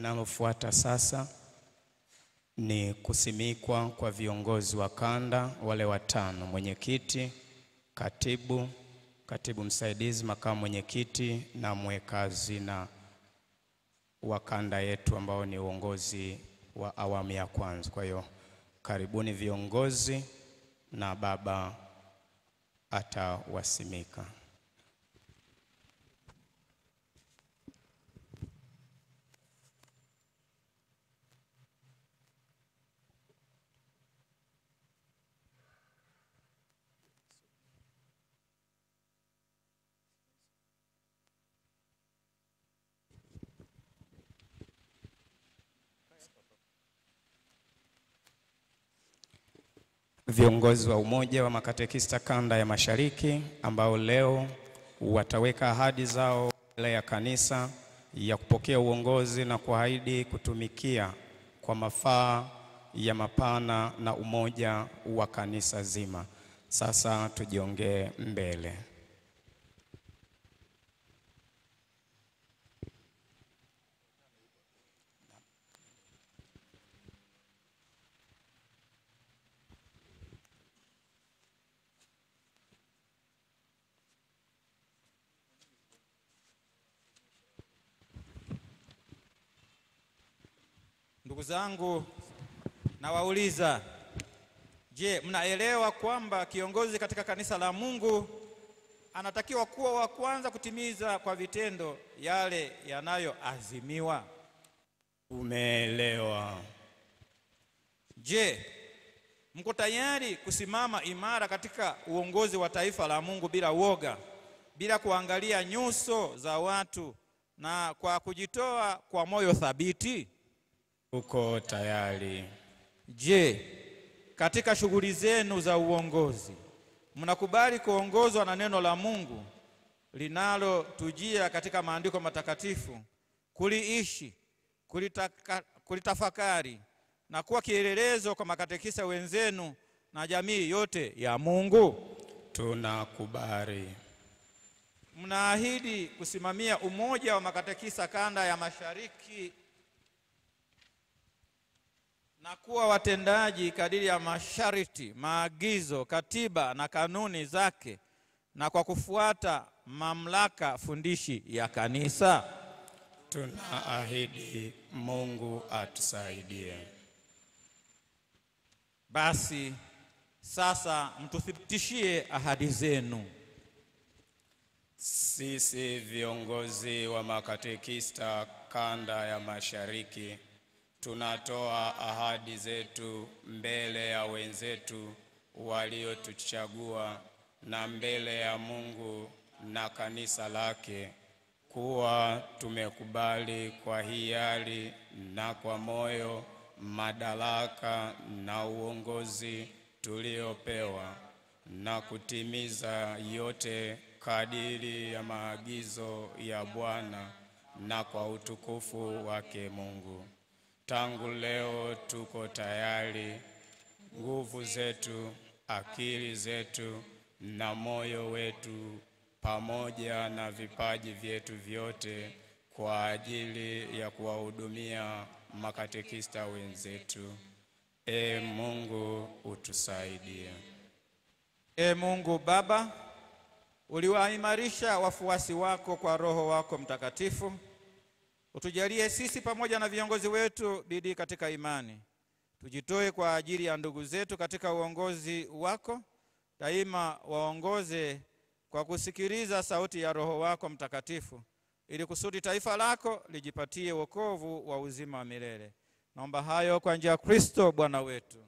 Linalofuata sasa ni kusimikwa kwa viongozi wa kanda wale watano: mwenyekiti, katibu msaidizi, makamu mwenyekiti na mweka hazina wa kanda yetu ambao ni uongozi wa awamu ya kwanza. Kwa hiyo karibuni viongozi na baba atawasimika. Viongozi wa Umoja wa Makatekista Kanda ya Mashariki ambao leo wataweka ahadi zao mbele ya kanisa ya kupokea uongozi na kuahidi kutumikia kwa mafaa ya mapana na umoja wa kanisa zima. Sasa tujiongee mbele. Ndugu zangu, nawauliza, je, mnaelewa kwamba kiongozi katika kanisa la Mungu anatakiwa kuwa wa kwanza kutimiza kwa vitendo yale yanayoazimiwa? Umeelewa. Je, mko tayari kusimama imara katika uongozi wa taifa la Mungu bila uoga, bila kuangalia nyuso za watu na kwa kujitoa kwa moyo thabiti? Uko tayari. Je, katika shughuli zenu za uongozi mnakubali kuongozwa na neno la Mungu linalotujia katika maandiko matakatifu, kuliishi, kulitafakari na kuwa kielelezo kwa makatekista wenzenu na jamii yote ya Mungu? Tunakubali. Mnaahidi kusimamia umoja wa makatekista Kanda ya Mashariki na kuwa watendaji kadiri ya masharti, maagizo, katiba na kanuni zake na kwa kufuata mamlaka fundishi ya kanisa? Tunaahidi. Mungu atusaidie. Basi sasa mtuthibitishie ahadi zenu. Sisi viongozi wa makatekista Kanda ya Mashariki tunatoa ahadi zetu mbele ya wenzetu waliotuchagua na mbele ya Mungu na kanisa lake kuwa tumekubali kwa hiari na kwa moyo madaraka na uongozi tuliopewa na kutimiza yote kadiri ya maagizo ya Bwana na kwa utukufu wake Mungu. Tangu leo tuko tayari, nguvu zetu, akili zetu na moyo wetu pamoja na vipaji vyetu vyote kwa ajili ya kuwahudumia makatekista wenzetu. Mungu utusaidie. Mungu Baba, uliwaimarisha wafuasi wako kwa Roho wako Mtakatifu. Utujalie sisi pamoja na viongozi wetu bidii katika imani. Tujitoe kwa ajili ya ndugu zetu katika uongozi wako. Daima waongoze kwa kusikiliza sauti ya Roho wako Mtakatifu, ili kusudi taifa lako lijipatie wokovu wa uzima wa milele. Naomba hayo kwa njia ya Kristo Bwana wetu.